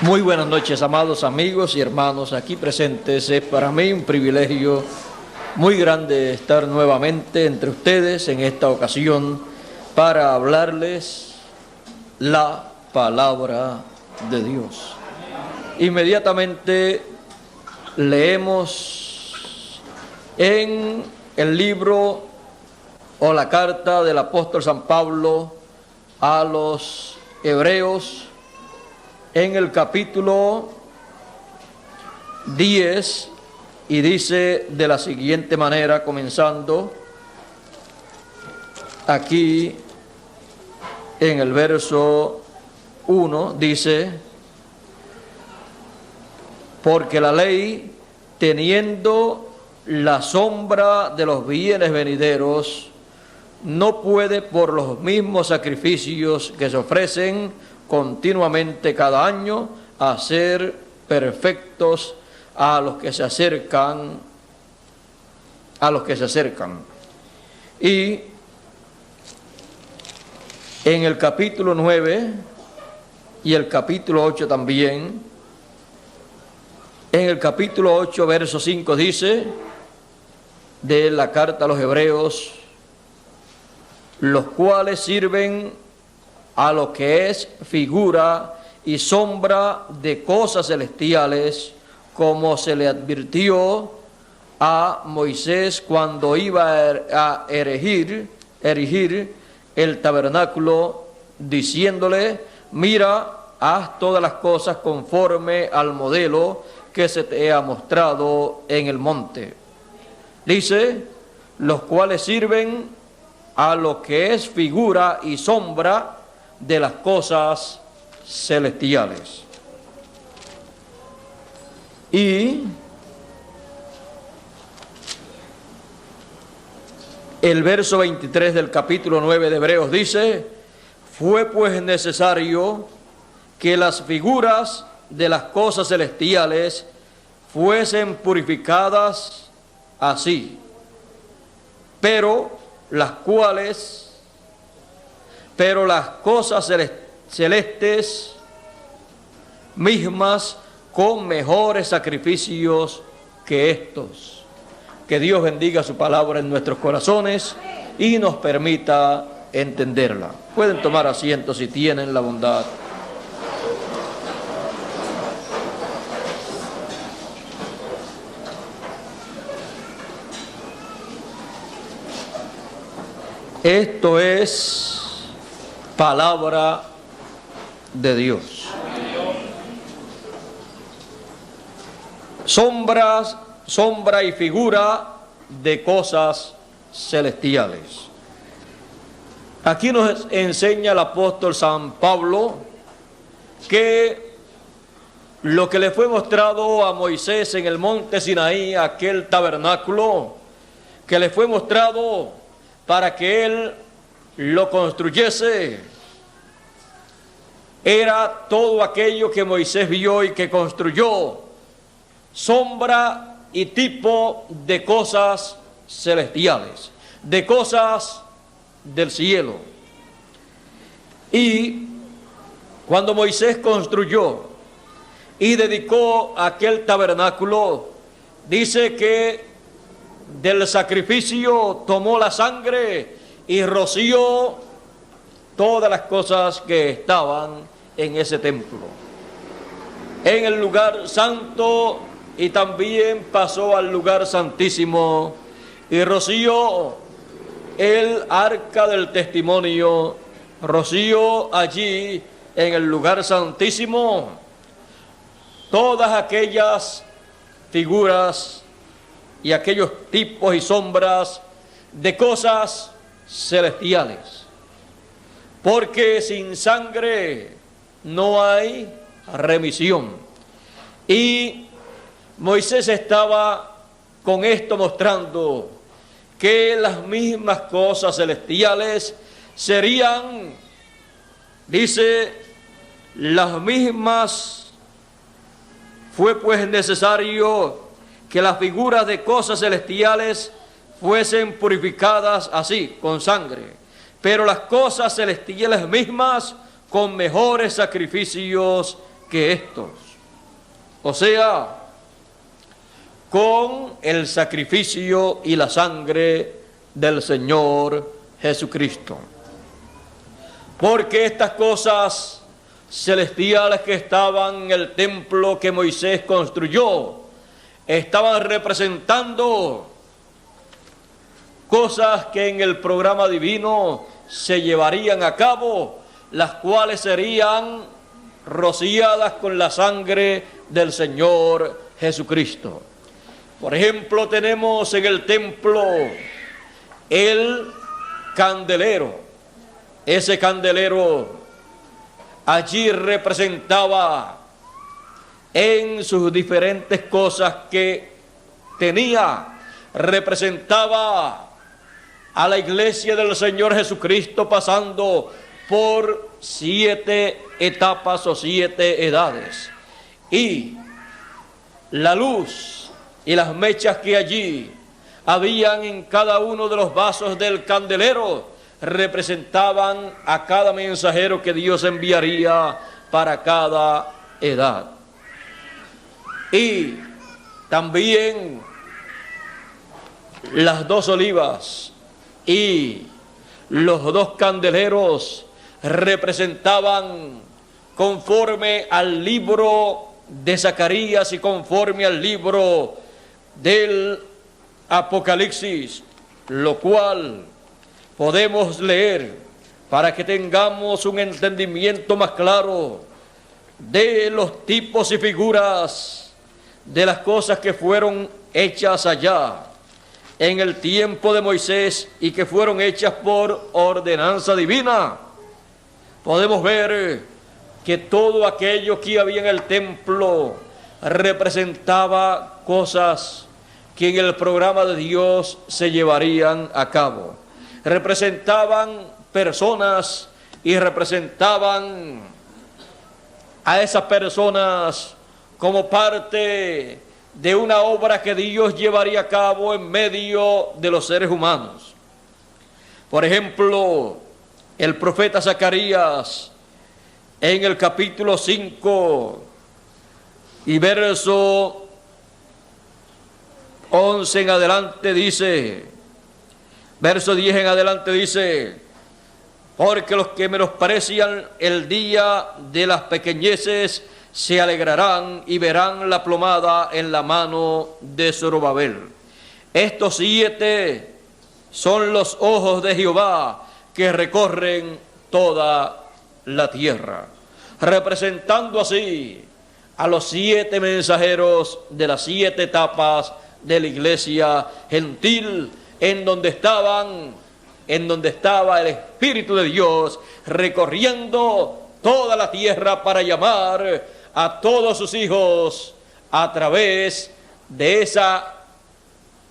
Muy buenas noches, amados amigos y hermanos aquí presentes. Es para mí un privilegio muy grande estar nuevamente entre ustedes en esta ocasión para hablarles la palabra de Dios. Inmediatamente leemos en el libro o la carta del apóstol San Pablo a los Hebreos, en el capítulo 10, y dice de la siguiente manera, comenzando aquí en el verso 1, dice: porque la ley, teniendo la sombra de los bienes venideros, no puede por los mismos sacrificios que se ofrecen continuamente cada año hacer perfectos a los que se acercan, Y en el capítulo 9 y el capítulo 8 también, en el capítulo 8, verso 5 dice de la carta a los Hebreos: los cuales sirven a lo que es figura y sombra de cosas celestiales, como se le advirtió a Moisés cuando iba a erigir el tabernáculo, diciéndole: mira, haz todas las cosas conforme al modelo que se te ha mostrado en el monte. Dice: los cuales sirven a lo que es figura y sombra de las cosas celestiales. Y el verso 23 del capítulo 9 de Hebreos dice: fue pues necesario que las figuras de las cosas celestiales fuesen purificadas así, pero las cosas celestes mismas con mejores sacrificios que estos. Que Dios bendiga su palabra en nuestros corazones y nos permita entenderla. Pueden tomar asiento si tienen la bondad. Esto es palabra de Dios. Sombra y figura de cosas celestiales. Aquí nos enseña el apóstol San Pablo que lo que le fue mostrado a Moisés en el monte Sinaí, aquel tabernáculo que le fue mostrado para que él lo construyese, era todo aquello que Moisés vio y que construyó, sombra y tipo de cosas celestiales, de cosas del cielo. Y cuando Moisés construyó y dedicó aquel tabernáculo, dice que del sacrificio tomó la sangre y roció todas las cosas que estaban en ese templo, en el lugar santo, y también pasó al lugar santísimo y roció el arca del testimonio, roció allí en el lugar santísimo todas aquellas figuras y aquellos tipos y sombras de cosas celestiales, porque sin sangre no hay remisión. Y Moisés estaba con esto mostrando que las mismas cosas celestiales serían, dice, las mismas. Fue pues necesario que las figuras de cosas celestiales fuesen purificadas así, con sangre, pero las cosas celestiales mismas con mejores sacrificios que estos, o sea, con el sacrificio y la sangre del Señor Jesucristo. Porque estas cosas celestiales que estaban en el templo que Moisés construyó, estaban representando cosas que en el programa divino se llevarían a cabo, las cuales serían rociadas con la sangre del Señor Jesucristo. Por ejemplo, tenemos en el templo el candelero. Ese candelero allí representaba en sus diferentes cosas que tenía, representaba a la iglesia del Señor Jesucristo pasando por 7 etapas o 7 edades. Y la luz y las mechas que allí habían en cada uno de los vasos del candelero representaban a cada mensajero que Dios enviaría para cada edad. Y también las 2 olivas y los 2 candeleros representaban, conforme al libro de Zacarías y conforme al libro del Apocalipsis, lo cual podemos leer para que tengamos un entendimiento más claro de los tipos y figuras de las cosas que fueron hechas allá en el tiempo de Moisés y que fueron hechas por ordenanza divina. Podemos ver que todo aquello que había en el templo representaba cosas que en el programa de Dios se llevarían a cabo. Representaban personas y representaban a esas personas como parte de una obra que Dios llevaría a cabo en medio de los seres humanos. Por ejemplo, el profeta Zacarías en el capítulo 5 y verso 11 en adelante dice, verso 10 en adelante dice: porque los que menosprecian el día de las pequeñeces se alegrarán y verán la plomada en la mano de Zorobabel. Estos 7 son los ojos de Jehová que recorren toda la tierra, representando así a los 7 mensajeros de las 7 etapas de la iglesia gentil, en donde estaba el Espíritu de Dios recorriendo toda la tierra para llamar a todos sus hijos a través de esa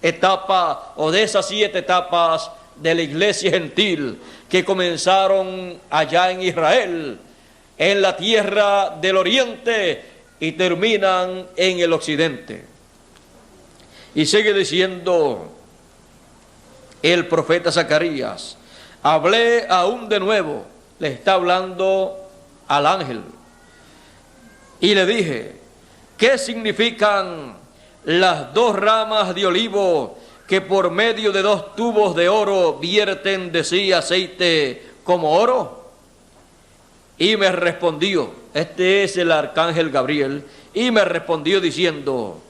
etapa o de esas 7 etapas de la iglesia gentil que comenzaron allá en Israel, en la tierra del oriente, y terminan en el occidente. Y sigue diciendo el profeta Zacarías: hablé aún de nuevo, le está hablando al ángel, y le dije: ¿qué significan las 2 ramas de olivo que por medio de 2 tubos de oro vierten de sí aceite como oro? Y me respondió, este es el arcángel Gabriel, y me respondió diciendo: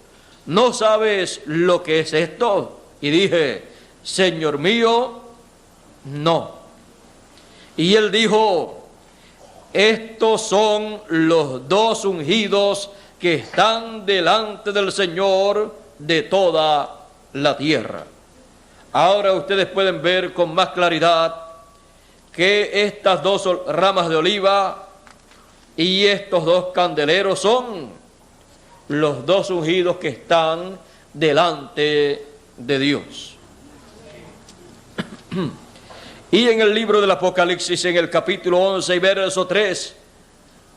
¿no sabes lo que es esto? Y dije: Señor mío, no. Y él dijo: estos son los 2 ungidos que están delante del Señor de toda la tierra. Ahora ustedes pueden ver con más claridad que estas 2 ramas de oliva y estos 2 candeleros son los 2 ungidos que están delante de Dios. Y en el libro del Apocalipsis, en el capítulo 11 y verso 3,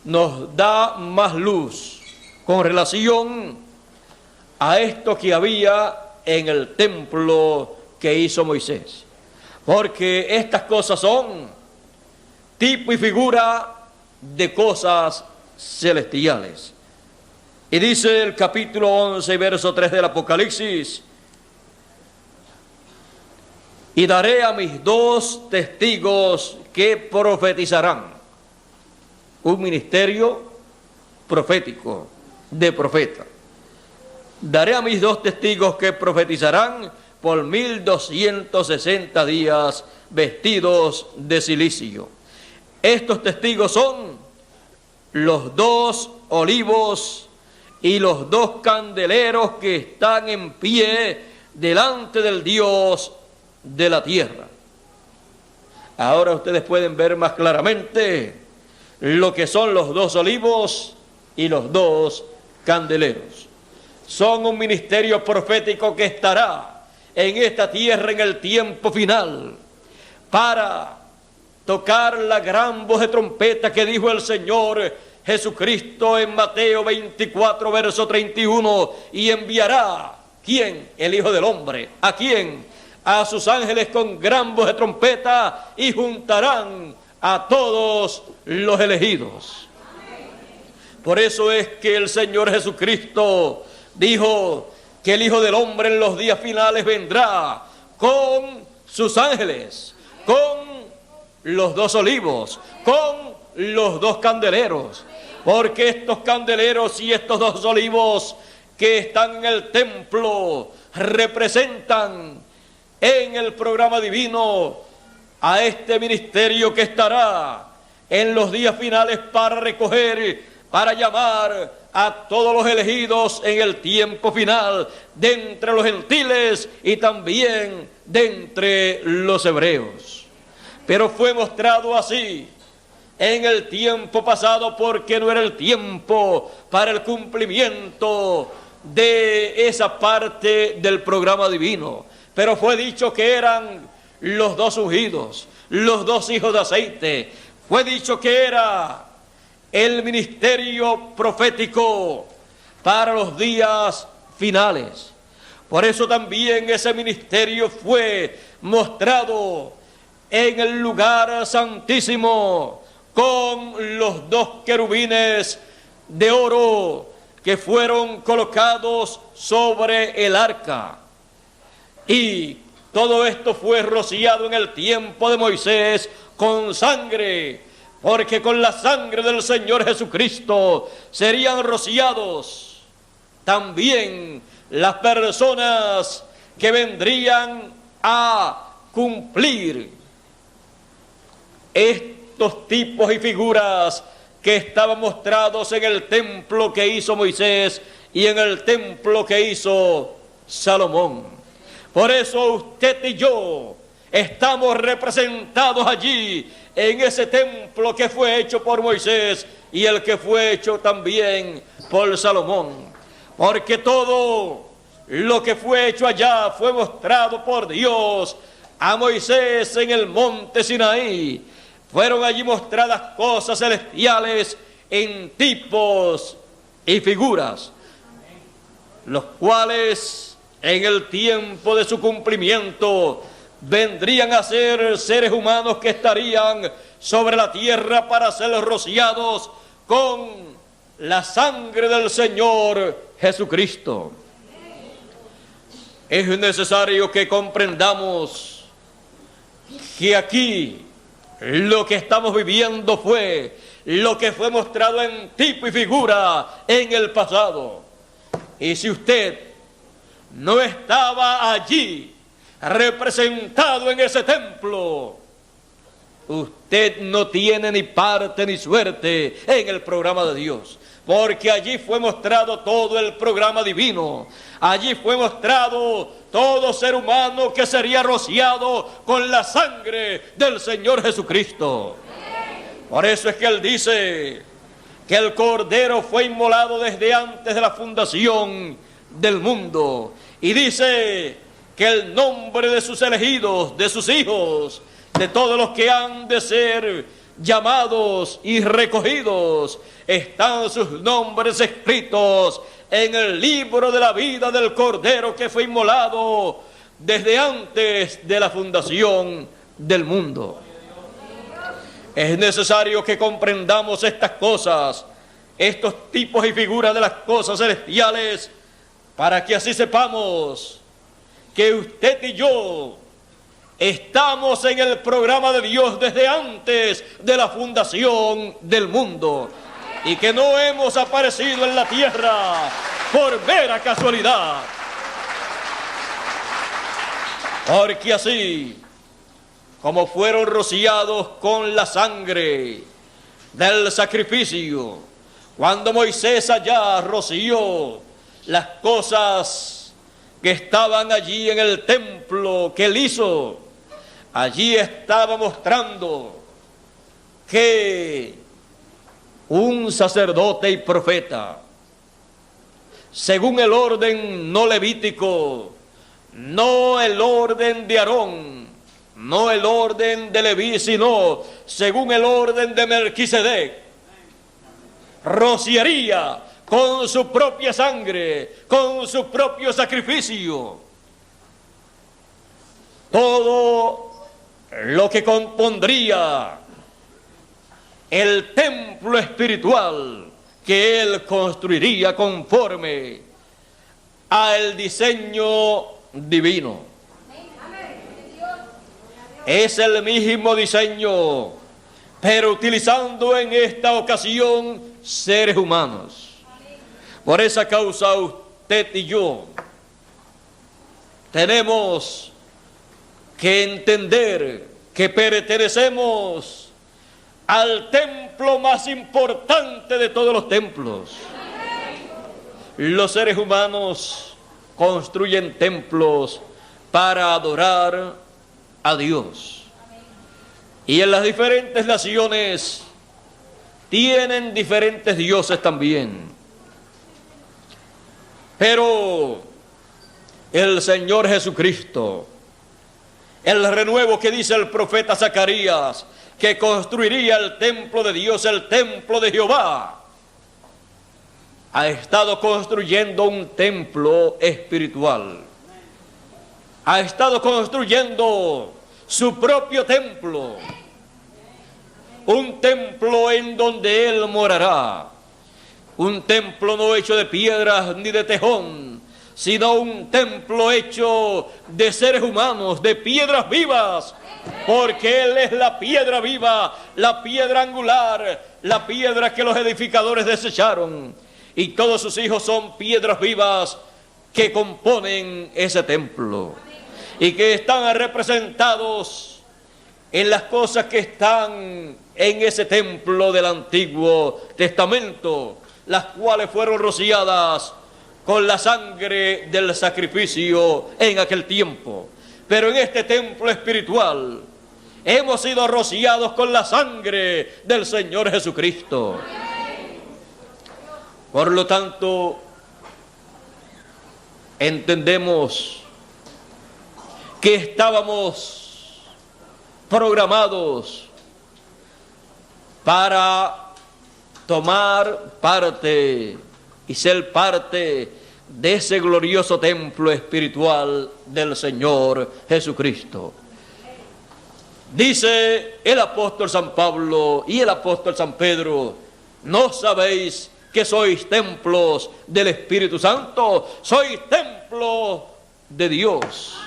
nos da más luz con relación a esto que había en el templo que hizo Moisés. Porque estas cosas son tipo y figura de cosas celestiales. Y dice el capítulo 11, verso 3 del Apocalipsis: y daré a mis 2 testigos que profetizarán. Un ministerio profético, de profeta. Daré a mis 2 testigos que profetizarán por 1260 días vestidos de cilicio. Estos testigos son los 2 olivos y los 2 candeleros que están en pie delante del Dios de la tierra. Ahora ustedes pueden ver más claramente lo que son los 2 olivos y los 2 candeleros. Son un ministerio profético que estará en esta tierra en el tiempo final para tocar la gran voz de trompeta que dijo el Señor Jesucristo en Mateo 24, verso 31, y enviará, ¿quién? El Hijo del Hombre. ¿A quién? A sus ángeles con gran voz de trompeta, y juntarán a todos los elegidos. Por eso es que el Señor Jesucristo dijo que el Hijo del Hombre en los días finales vendrá con sus ángeles, con los 2 olivos, con los 2 candeleros, porque estos candeleros y estos 2 olivos que están en el templo representan en el programa divino a este ministerio que estará en los días finales para recoger, para llamar a todos los elegidos en el tiempo final, de entre los gentiles y también de entre los hebreos. Pero fue mostrado así en el tiempo pasado, porque no era el tiempo para el cumplimiento de esa parte del programa divino. Pero fue dicho que eran los 2 ungidos, los 2 hijos de aceite. Fue dicho que era el ministerio profético para los días finales. Por eso también ese ministerio fue mostrado en el lugar santísimo con los 2 querubines de oro que fueron colocados sobre el arca. Y todo esto fue rociado en el tiempo de Moisés con sangre, porque con la sangre del Señor Jesucristo serían rociados también las personas que vendrían a cumplir estos tipos y figuras que estaban mostrados en el templo que hizo Moisés y en el templo que hizo Salomón. Por eso usted y yo estamos representados allí en ese templo que fue hecho por Moisés y el que fue hecho también por Salomón. Porque todo lo que fue hecho allá fue mostrado por Dios a Moisés en el monte Sinaí. Fueron allí mostradas cosas celestiales en tipos y figuras, los cuales en el tiempo de su cumplimiento vendrían a ser seres humanos que estarían sobre la tierra para ser rociados con la sangre del Señor Jesucristo. Es necesario que comprendamos que aquí lo que estamos viviendo fue lo que fue mostrado en tipo y figura en el pasado. Y si usted no estaba allí representado en ese templo, usted no tiene ni parte ni suerte en el programa de Dios, porque allí fue mostrado todo el programa divino. Allí fue mostrado todo ser humano que sería rociado con la sangre del Señor Jesucristo. Por eso es que Él dice que el Cordero fue inmolado desde antes de la fundación del mundo. Y dice que el nombre de sus elegidos, de sus hijos, de todos los que han de ser llamados y recogidos, están sus nombres escritos en el libro de la vida del Cordero que fue inmolado desde antes de la fundación del mundo. Es necesario que comprendamos estas cosas estos tipos y figuras de las cosas celestiales, para que así sepamos que usted y yo estamos en el programa de Dios desde antes de la fundación del mundo y que no hemos aparecido en la tierra por mera casualidad. Porque así como fueron rociados con la sangre del sacrificio, cuando Moisés allá roció las cosas que estaban allí en el templo que él hizo, allí estaba mostrando que un sacerdote y profeta, según el orden no levítico, no el orden de Aarón, no el orden de Leví, sino según el orden de Melquisedec, rociaría con su propia sangre, con su propio sacrificio, todo lo que compondría el templo espiritual que él construiría conforme al diseño divino. Es el mismo diseño, pero utilizando en esta ocasión seres humanos. Por esa causa usted y yo tenemos que entender que pertenecemos al templo más importante de todos los templos. Los seres humanos construyen templos para adorar a Dios. Y en las diferentes naciones tienen diferentes dioses también. Pero el Señor Jesucristo, el renuevo que dice el profeta Zacarías, que construiría el templo de Dios, el templo de Jehová, ha estado construyendo un templo espiritual. Ha estado construyendo su propio templo, un templo en donde Él morará, un templo no hecho de piedras ni de tejón, sino un templo hecho de seres humanos, de piedras vivas, porque Él es la piedra viva, la piedra angular, la piedra que los edificadores desecharon, y todos sus hijos son piedras vivas que componen ese templo y que están representados en las cosas que están en ese templo del Antiguo Testamento, las cuales fueron rociadas con la sangre del sacrificio en aquel tiempo. Pero en este templo espiritual hemos sido rociados con la sangre del Señor Jesucristo. Por lo tanto, entendemos que estábamos programados para tomar parte y ser parte de ese glorioso templo espiritual del Señor Jesucristo. Dice el apóstol San Pablo y el apóstol San Pedro: ¿no sabéis que sois templos del Espíritu Santo? Sois templo de Dios.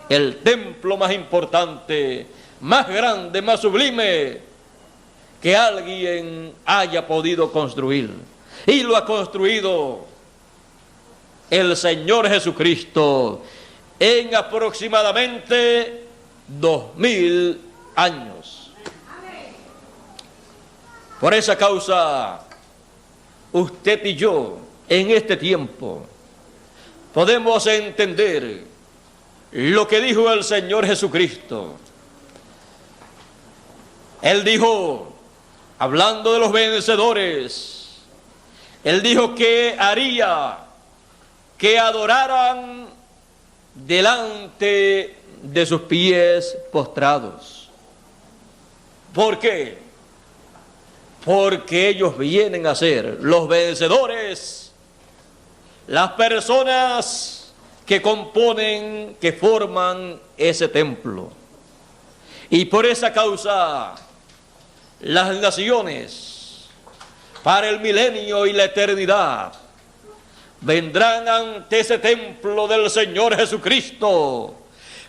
El templo más importante, más grande, más sublime que alguien haya podido construir. Y lo ha construido el Señor Jesucristo en aproximadamente 2000 años. Por esa causa, usted y yo, en este tiempo, podemos entender lo que dijo el Señor Jesucristo. Él dijo, hablando de los vencedores, Él dijo que haría que adoraran delante de sus pies postrados. ¿Por qué? Porque ellos vienen a ser los vencedores, las personas que componen, que forman ese templo. Y por esa causa, las naciones para el milenio y la eternidad, vendrán ante ese templo del Señor Jesucristo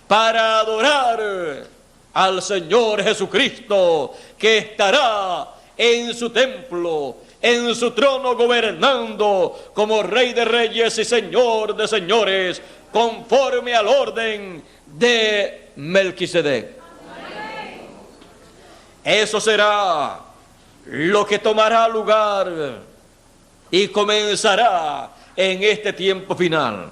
para adorar al Señor Jesucristo, que estará en su templo, en su trono, gobernando como Rey de Reyes y Señor de Señores, conforme al orden de Melquisedec. Eso será lo que tomará lugar y comenzará en este tiempo final.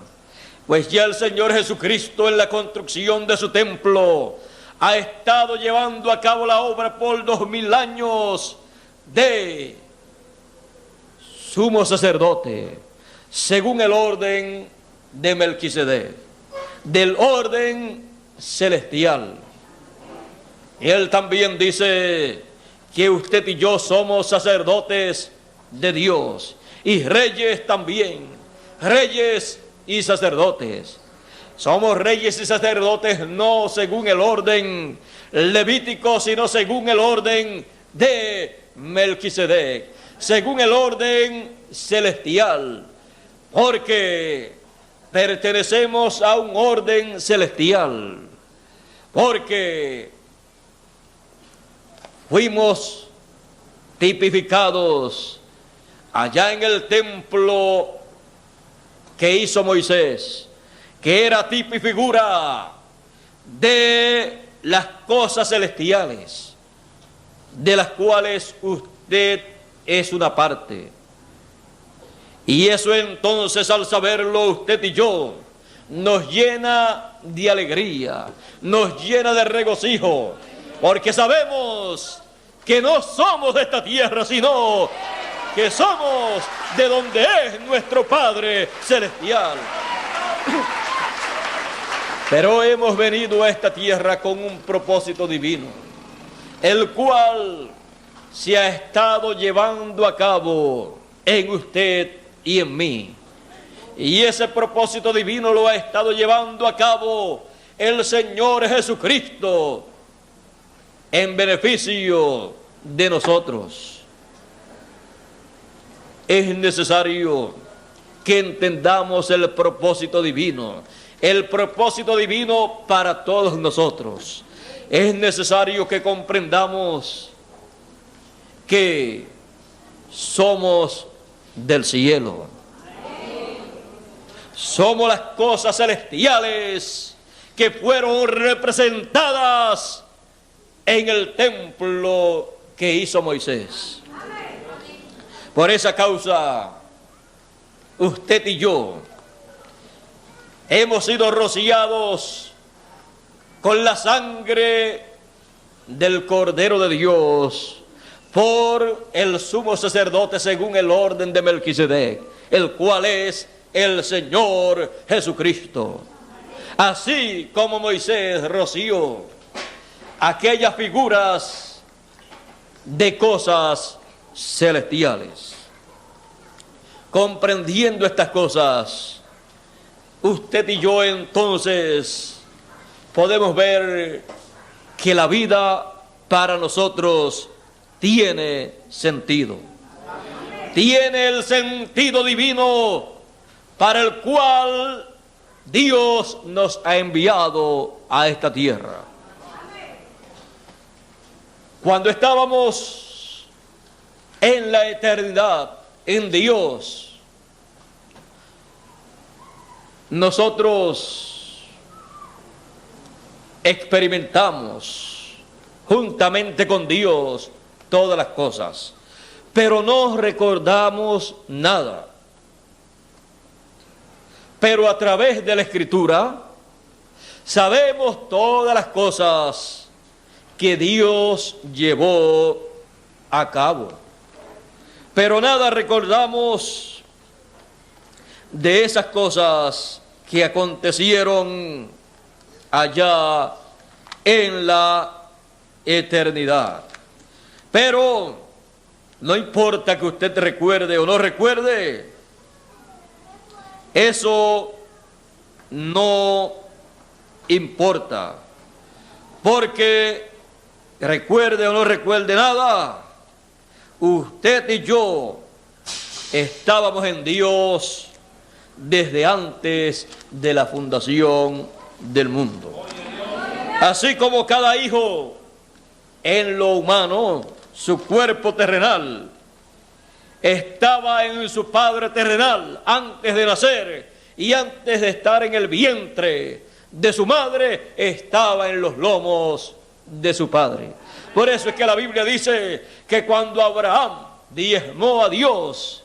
Pues ya el Señor Jesucristo, en la construcción de su templo, ha estado llevando a cabo la obra por 2000 años de sumo sacerdote, según el orden de Melquisedec, del orden celestial. Y él también dice que usted y yo somos sacerdotes de Dios y reyes también, reyes y sacerdotes. Somos reyes y sacerdotes no según el orden levítico, sino según el orden de Melquisedec, según el orden celestial, porque pertenecemos a un orden celestial, porque fuimos tipificados allá en el templo que hizo Moisés, que era tipo y figura de las cosas celestiales, de las cuales usted es una parte. Y eso entonces, al saberlo usted y yo, nos llena de alegría, nos llena de regocijo, porque sabemos que no somos de esta tierra, sino que somos de donde es nuestro Padre Celestial. Pero hemos venido a esta tierra con un propósito divino, el cual se ha estado llevando a cabo en usted y en mí. Y ese propósito divino lo ha estado llevando a cabo el Señor Jesucristo en beneficio de nosotros. Es necesario que entendamos el propósito divino para todos nosotros. Es necesario que comprendamos que somos del cielo. Somos las cosas celestiales que fueron representadas en el templo que hizo Moisés. Por esa causa, usted y yo hemos sido rociados con la sangre del Cordero de Dios por el sumo sacerdote según el orden de Melquisedec, el cual es el Señor Jesucristo. Así como Moisés roció aquellas figuras de cosas celestiales. Comprendiendo estas cosas, usted y yo entonces podemos ver que la vida para nosotros tiene sentido. Tiene el sentido divino para el cual Dios nos ha enviado a esta tierra. Cuando estábamos en la eternidad, en Dios, nosotros experimentamos juntamente con Dios todas las cosas, pero no recordamos nada. Pero a través de la Escritura sabemos todas las cosas que Dios llevó a cabo. Pero nada recordamos de esas cosas que acontecieron allá en la eternidad. Pero no importa que usted recuerde o no recuerde, eso no importa, porque recuerde o no recuerde nada, usted y yo estábamos en Dios desde antes de la fundación del mundo. Así como cada hijo en lo humano, su cuerpo terrenal, estaba en su padre terrenal antes de nacer y antes de estar en el vientre de su madre, estaba en los lomos de su padre. Por eso es que la Biblia dice que cuando Abraham diezmó a Dios,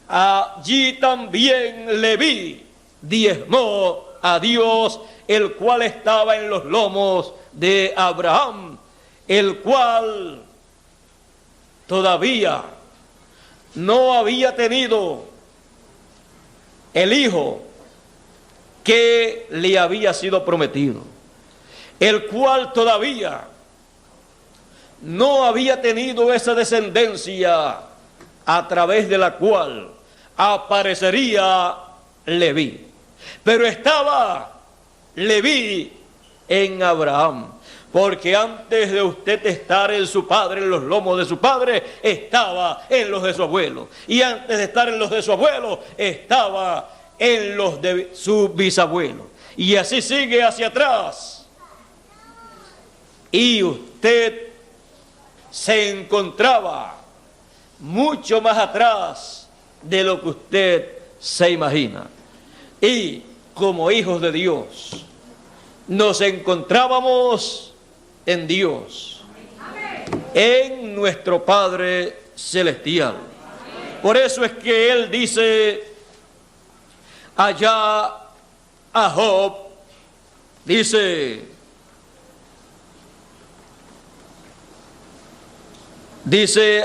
allí también Leví diezmó a Dios, el cual estaba en los lomos de Abraham, el cual todavía no había tenido el hijo que le había sido prometido, el cual todavía no había tenido esa descendencia a través de la cual aparecería Leví. Pero estaba Leví en Abraham, porque antes de usted estar en su padre, en los lomos de su padre, estaba en los de su abuelo. Y antes de estar en los de su abuelo, estaba en los de su bisabuelo. Y así sigue hacia atrás. Y usted se encontraba mucho más atrás de lo que usted se imagina. Y como hijos de Dios, nos encontrábamos en Dios, en nuestro Padre Celestial. Por eso es que Él dice allá a Job, dice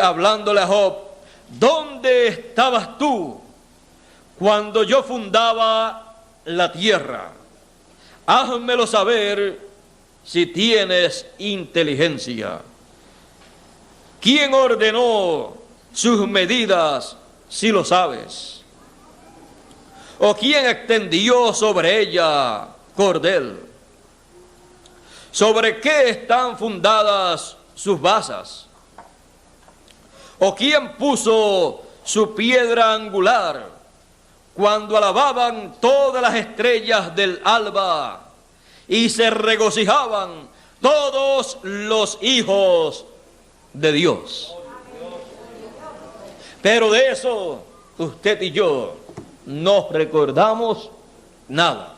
hablándole a Job: ¿dónde estabas tú cuando yo fundaba la tierra? Házmelo saber si tienes inteligencia. ¿Quién ordenó sus medidas, si lo sabes? ¿O quién extendió sobre ella cordel? ¿Sobre qué están fundadas sus basas? ¿O quién puso su piedra angular cuando alababan todas las estrellas del alba y se regocijaban todos los hijos de Dios? Pero de eso usted y yo no recordamos nada.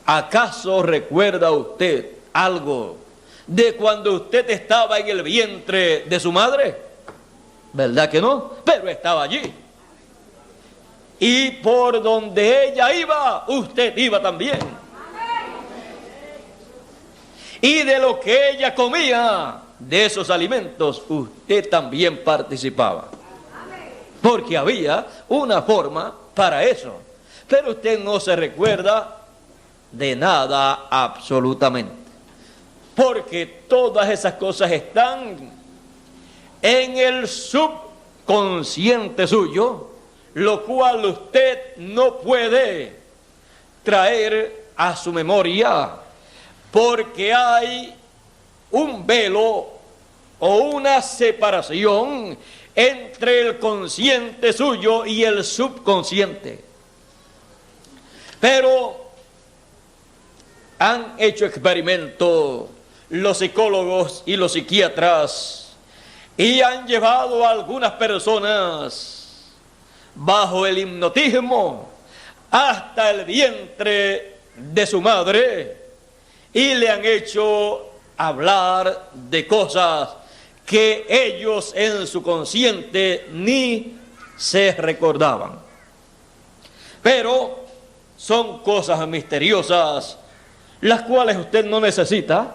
¿Acaso recuerda usted algo de cuando usted estaba en el vientre de su madre? ¿Verdad que no? Pero estaba allí. Y por donde ella iba, usted iba también. Y de lo que ella comía, de esos alimentos, usted también participaba. Porque había una forma para eso. Pero usted no se recuerda de nada absolutamente. Porque todas esas cosas están en el subconsciente suyo, lo cual usted no puede traer a su memoria, porque hay un velo o una separación entre el consciente suyo y el subconsciente. Pero han hecho experimentos los psicólogos y los psiquiatras y han llevado a algunas personas bajo el hipnotismo hasta el vientre de su madre y le han hecho hablar de cosas que ellos en su consciente ni se recordaban. Pero son cosas misteriosas las cuales usted no necesita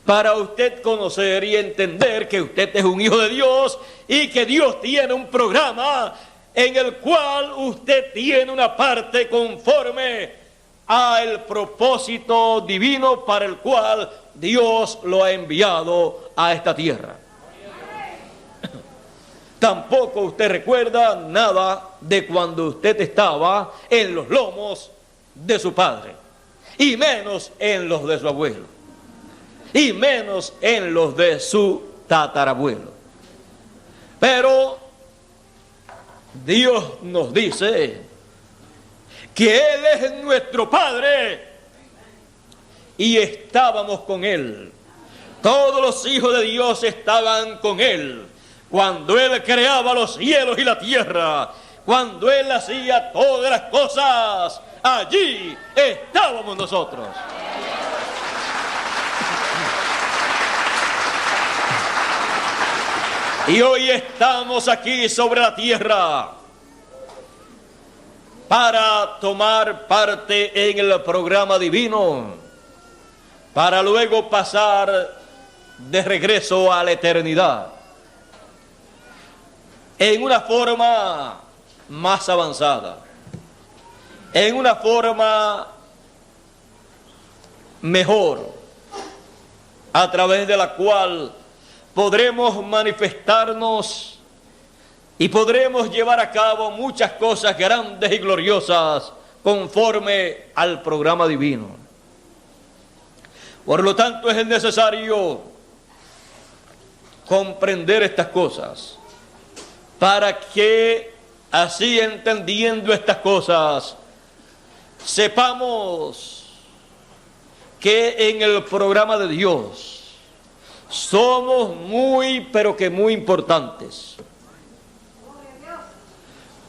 para usted conocer y entender que usted es un hijo de Dios y que Dios tiene un programa en el cual usted tiene una parte conforme al propósito divino para el cual Dios lo ha enviado a esta tierra. Tampoco usted recuerda nada de cuando usted estaba en los lomos de su padre, y menos en los de su abuelo, y menos en los de su tatarabuelo. Pero Dios nos dice que Él es nuestro Padre y estábamos con Él. Todos los hijos de Dios estaban con Él cuando Él creaba los cielos y la tierra, cuando Él hacía todas las cosas. Allí estábamos nosotros. Y hoy estamos aquí sobre la tierra para tomar parte en el programa divino, para luego pasar de regreso a la eternidad en una forma más avanzada, en una forma mejor, a través de la cual podremos manifestarnos y podremos llevar a cabo muchas cosas grandes y gloriosas conforme al programa divino. Por lo tanto, es necesario comprender estas cosas para que, así entendiendo estas cosas, sepamos que en el programa de Dios somos muy, pero que muy importantes.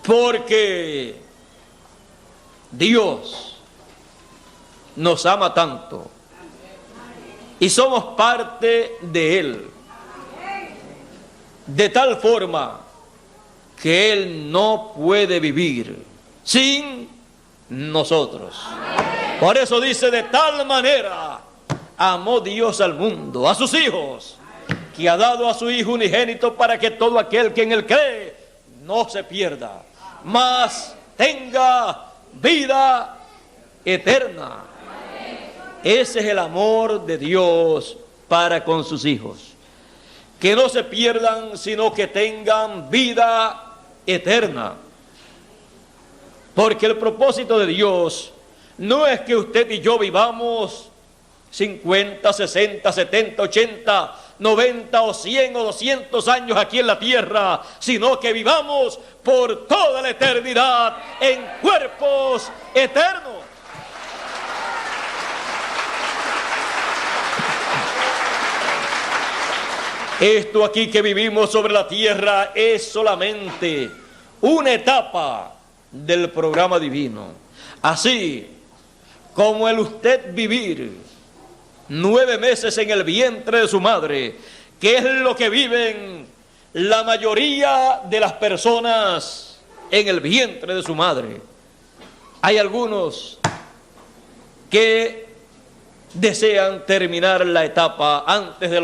Porque Dios nos ama tanto y somos parte de Él, de tal forma que Él no puede vivir sin nosotros. Por eso dice: de tal manera amó Dios al mundo, a sus hijos, que ha dado a su Hijo unigénito, para que todo aquel que en Él cree no se pierda, mas tenga vida eterna. Ese es el amor de Dios para con sus hijos, que no se pierdan, sino que tengan vida eterna. Porque el propósito de Dios no es que usted y yo vivamos 50, 60, 70, 80, 90 o 100 o 200 años aquí en la tierra, sino que vivamos por toda la eternidad en cuerpos eternos. Esto aquí que vivimos sobre la tierra es solamente una etapa del programa divino. Así como el usted vivir 9 meses en el vientre de su madre, que es lo que viven la mayoría de las personas en el vientre de su madre. Hay algunos que desean terminar la etapa antes de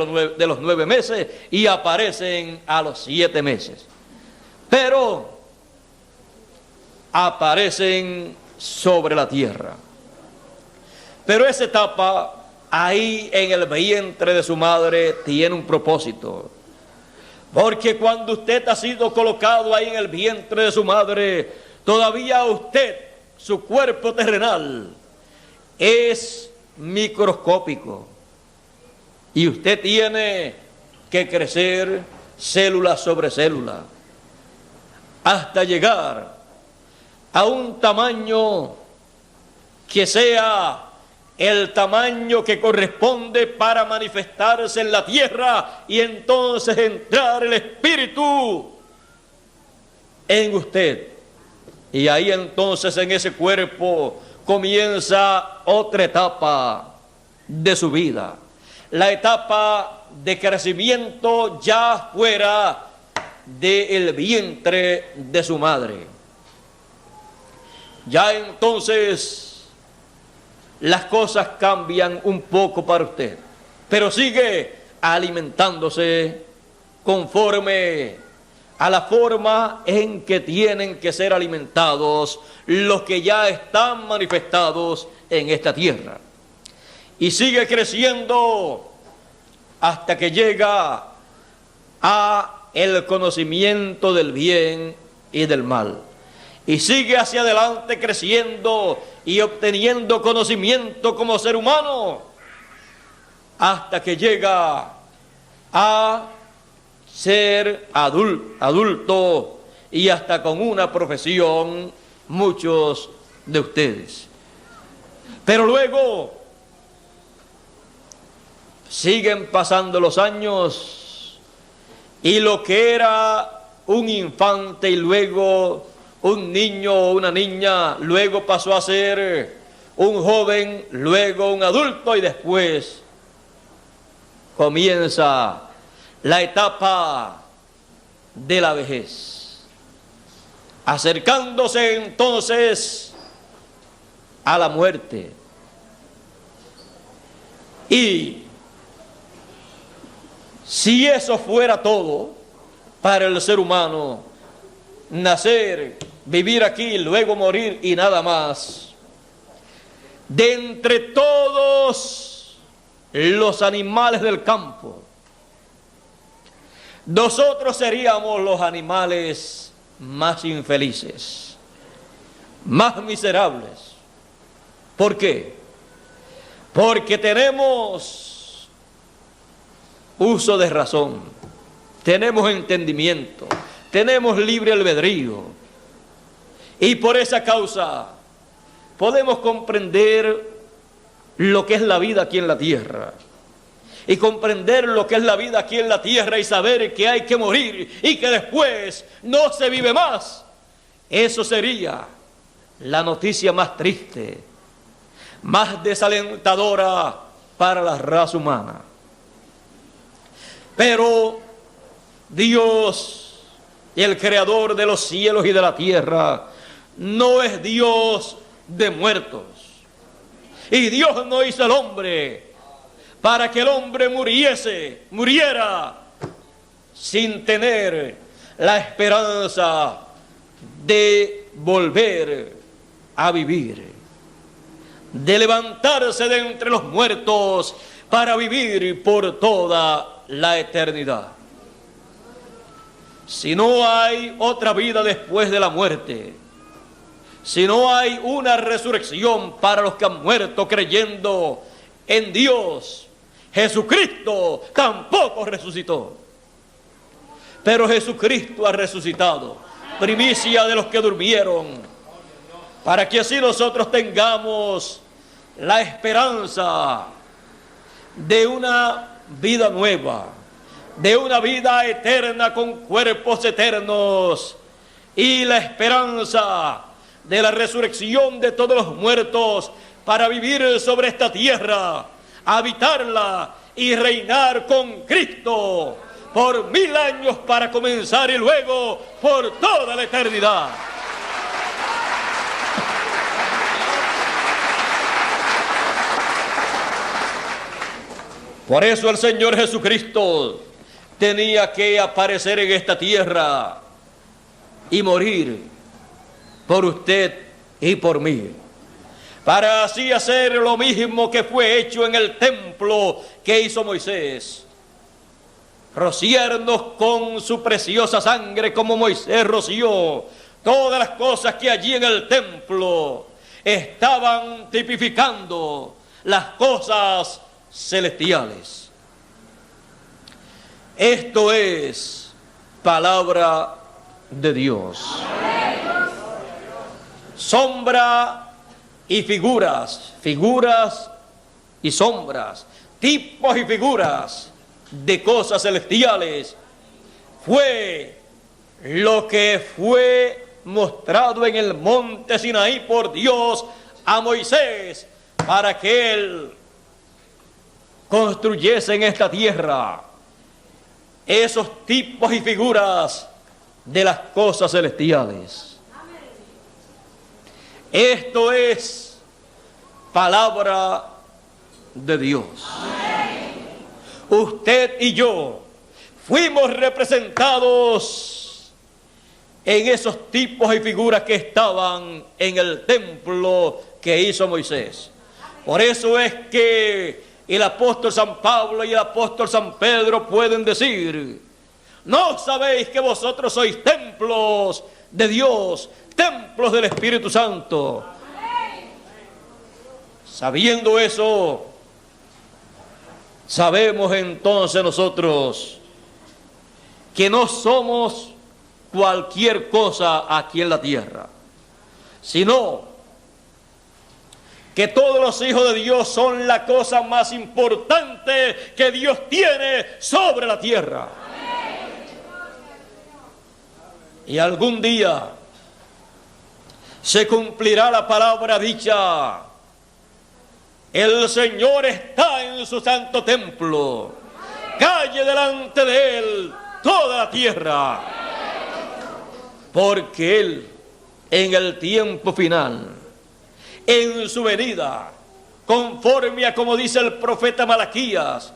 los 9 meses y aparecen a los 7 meses. Pero aparecen sobre la tierra. Pero esa etapa ahí en el vientre de su madre tiene un propósito. Porque cuando usted ha sido colocado ahí en el vientre de su madre, todavía usted, su cuerpo terrenal, es microscópico. Y usted tiene que crecer célula sobre célula hasta llegar a un tamaño que sea el tamaño que corresponde para manifestarse en la tierra, y entonces entrar el Espíritu en usted. Y ahí entonces en ese cuerpo comienza otra etapa de su vida, la etapa de crecimiento ya fuera del vientre de su madre. Ya entonces las cosas cambian un poco para usted, pero sigue alimentándose conforme a la forma en que tienen que ser alimentados los que ya están manifestados en esta tierra. Y sigue creciendo hasta que llega a el conocimiento del bien y del mal. Y sigue hacia adelante creciendo y obteniendo conocimiento como ser humano, hasta que llega a ser adulto y hasta con una profesión, muchos de ustedes. Pero luego siguen pasando los años y lo que era un infante y luego un niño o una niña, luego pasó a ser un joven, luego un adulto y después comienza la etapa de la vejez, acercándose entonces a la muerte. Y si eso fuera todo para el ser humano, nacer, vivir aquí, luego morir y nada más, de entre todos los animales del campo, nosotros seríamos los animales más infelices, más miserables. ¿Por qué? Porque tenemos uso de razón, tenemos entendimiento, tenemos libre albedrío, y por esa causa podemos comprender lo que es la vida aquí en la tierra, y comprender lo que es la vida aquí en la tierra y saber que hay que morir y que después no se vive más. Eso sería la noticia más triste, más desalentadora para la raza humana. Pero Dios, el creador de los cielos y de la tierra, no es Dios de muertos. Y Dios no hizo al hombre para que el hombre muriera sin tener la esperanza de volver a vivir, de levantarse de entre los muertos para vivir por toda la eternidad. Si no hay otra vida después de la muerte, si no hay una resurrección para los que han muerto creyendo en Dios, Jesucristo tampoco resucitó. Pero Jesucristo ha resucitado, primicia de los que durmieron, para que así nosotros tengamos la esperanza de una vida nueva, de una vida eterna con cuerpos eternos, y la esperanza de la resurrección de todos los muertos para vivir sobre esta tierra, habitarla y reinar con Cristo por 1000 años para comenzar y luego por toda la eternidad. Por eso el Señor Jesucristo tenía que aparecer en esta tierra y morir por usted y por mí, para así hacer lo mismo que fue hecho en el templo que hizo Moisés, rociarnos con su preciosa sangre como Moisés roció todas las cosas que allí en el templo estaban tipificando las cosas celestiales. Esto es palabra de Dios. Sombra y figuras, figuras y sombras, tipos y figuras de cosas celestiales, fue lo que fue mostrado en el monte Sinaí por Dios a Moisés para que él construyese en esta tierra esos tipos y figuras de las cosas celestiales. Esto es palabra de Dios. Usted y yo fuimos representados en esos tipos y figuras que estaban en el templo que hizo Moisés. Por eso es que el apóstol San Pablo y el apóstol San Pedro pueden decir: ¿no sabéis que vosotros sois templos de Dios, templos del Espíritu Santo? Sabiendo eso, sabemos entonces nosotros que no somos cualquier cosa aquí en la tierra, sino que todos los hijos de Dios son la cosa más importante que Dios tiene sobre la tierra. Y algún día se cumplirá la palabra dicha: el Señor está en su santo templo, calle delante de Él toda la tierra, porque Él en el tiempo final, en su venida, conforme a como dice el profeta Malaquías,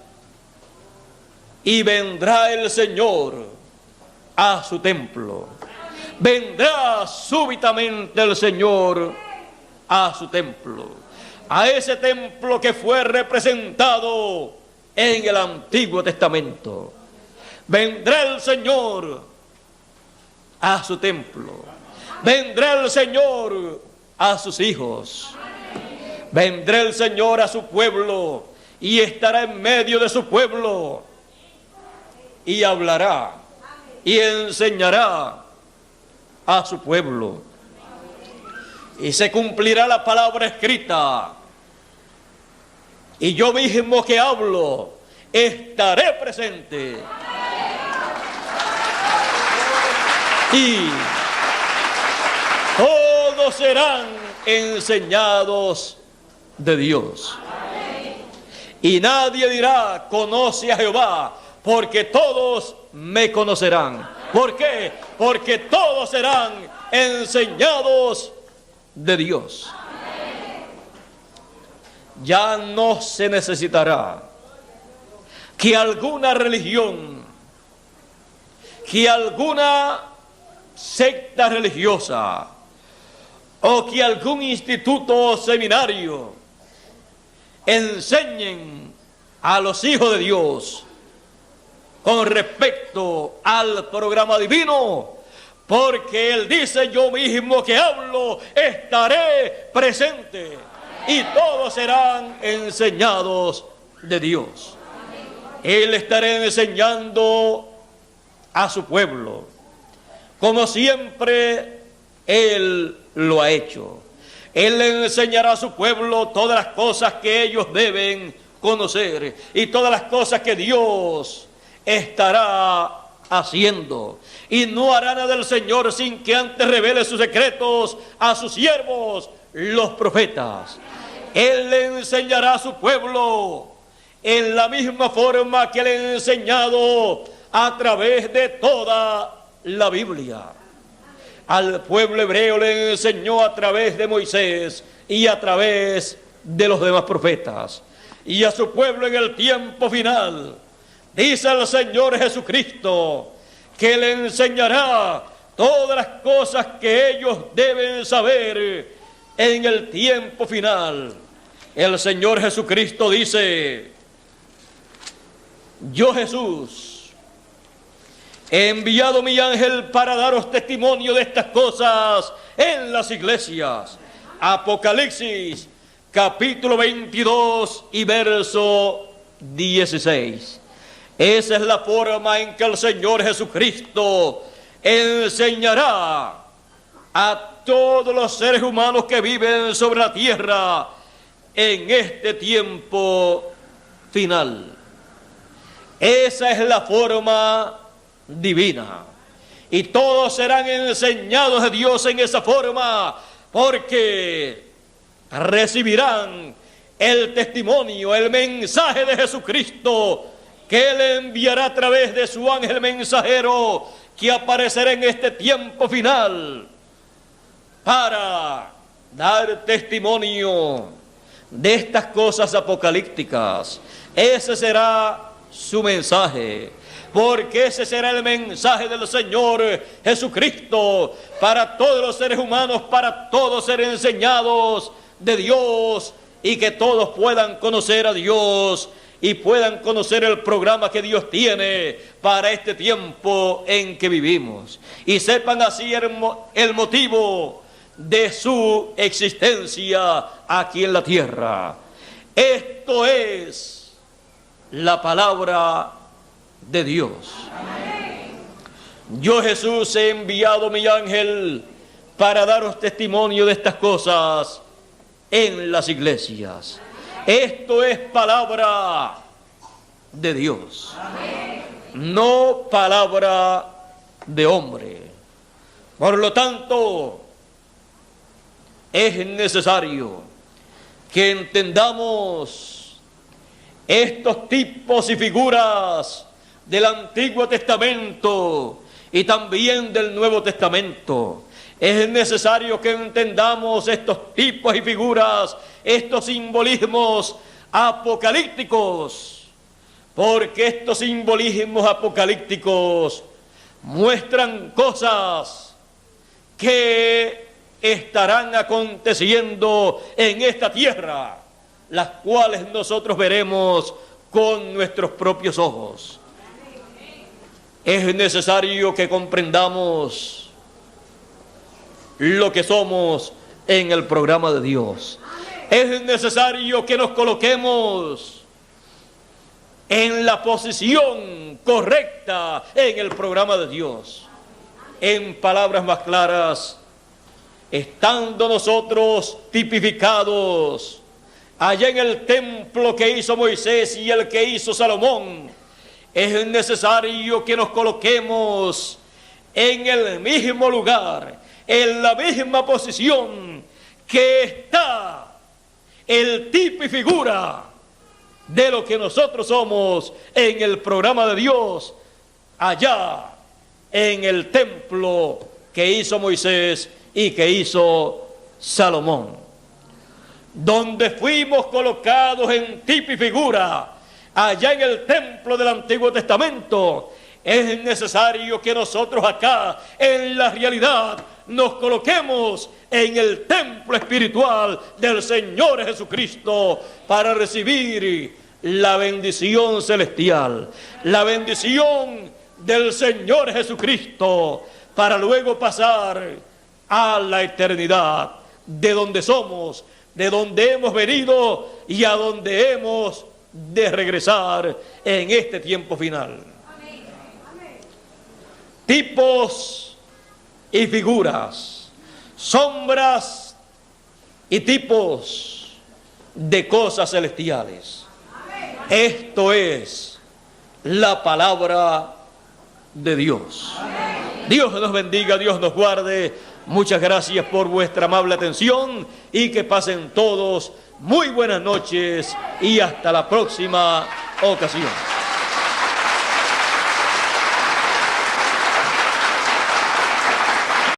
y vendrá el Señor a su templo. Vendrá súbitamente el Señor a su templo, a ese templo que fue representado en el Antiguo Testamento. Vendrá el Señor a su templo, vendrá el Señor a sus hijos, vendrá el Señor a su pueblo y estará en medio de su pueblo y hablará y enseñará a su pueblo, y se cumplirá la palabra escrita: y yo mismo que hablo estaré presente. Y todos serán enseñados de Dios. Y nadie dirá: conoce a Jehová, porque todos me conocerán. ¿Por qué? Porque todos serán enseñados de Dios. Ya no se necesitará que alguna religión, que alguna secta religiosa o que algún instituto o seminario enseñen a los hijos de Dios con respecto al programa divino, porque Él dice: yo mismo que hablo estaré presente, y todos serán enseñados de Dios. Él estará enseñando a su pueblo, como siempre Él lo ha hecho. Él le enseñará a su pueblo todas las cosas que ellos deben conocer y todas las cosas que Dios estará haciendo. Y no hará nada del Señor sin que antes revele sus secretos a sus siervos, los profetas. Él le enseñará a su pueblo en la misma forma que le ha enseñado a través de toda la Biblia. Al pueblo hebreo le enseñó a través de Moisés y a través de los demás profetas. Y a su pueblo en el tiempo final, dice el Señor Jesucristo, que le enseñará todas las cosas que ellos deben saber en el tiempo final. El Señor Jesucristo dice: yo, Jesús, he enviado mi ángel para daros testimonio de estas cosas en las iglesias. Apocalipsis, capítulo 22 y verso 16. Esa es la forma en que el Señor Jesucristo enseñará a todos los seres humanos que viven sobre la tierra en este tiempo final. Esa es la forma divina. Y todos serán enseñados de Dios en esa forma, porque recibirán el testimonio, el mensaje de Jesucristo, que Él enviará a través de su ángel mensajero, que aparecerá en este tiempo final para dar testimonio de estas cosas apocalípticas. Ese será su mensaje, porque ese será el mensaje del Señor Jesucristo para todos los seres humanos, para todos ser enseñados de Dios, y que todos puedan conocer a Dios y puedan conocer el programa que Dios tiene para este tiempo en que vivimos, y sepan así el motivo de su existencia aquí en la tierra. Esto es la palabra de Dios. Yo, Jesús, he enviado mi ángel para daros testimonio de estas cosas en las iglesias. Esto es palabra de Dios, no palabra de hombre. Por lo tanto, es necesario que entendamos estos tipos y figuras del Antiguo Testamento y también del Nuevo Testamento. Es necesario que entendamos estos tipos y figuras, estos simbolismos apocalípticos, porque estos simbolismos apocalípticos muestran cosas que estarán aconteciendo en esta tierra, las cuales nosotros veremos con nuestros propios ojos. Es necesario que comprendamos lo que somos en el programa de Dios. Es necesario que nos coloquemos en la posición correcta en el programa de Dios. En palabras más claras, estando nosotros tipificados allá en el templo que hizo Moisés y el que hizo Salomón, es necesario que nos coloquemos en el mismo lugar, en la misma posición que está el tipo y figura de lo que nosotros somos en el programa de Dios, allá en el templo que hizo Moisés y que hizo Salomón, donde fuimos colocados en tipo y figura, allá en el templo del Antiguo Testamento. Es necesario que nosotros acá, en la realidad, nos coloquemos en el templo espiritual del Señor Jesucristo para recibir la bendición celestial, la bendición del Señor Jesucristo, para luego pasar a la eternidad, de donde somos, de donde hemos venido y a donde hemos de regresar en este tiempo final. Tipos y figuras, sombras y tipos de cosas celestiales. Esto es la palabra de Dios. Dios nos bendiga, Dios nos guarde. Muchas gracias por vuestra amable atención y que pasen todos muy buenas noches y hasta la próxima ocasión.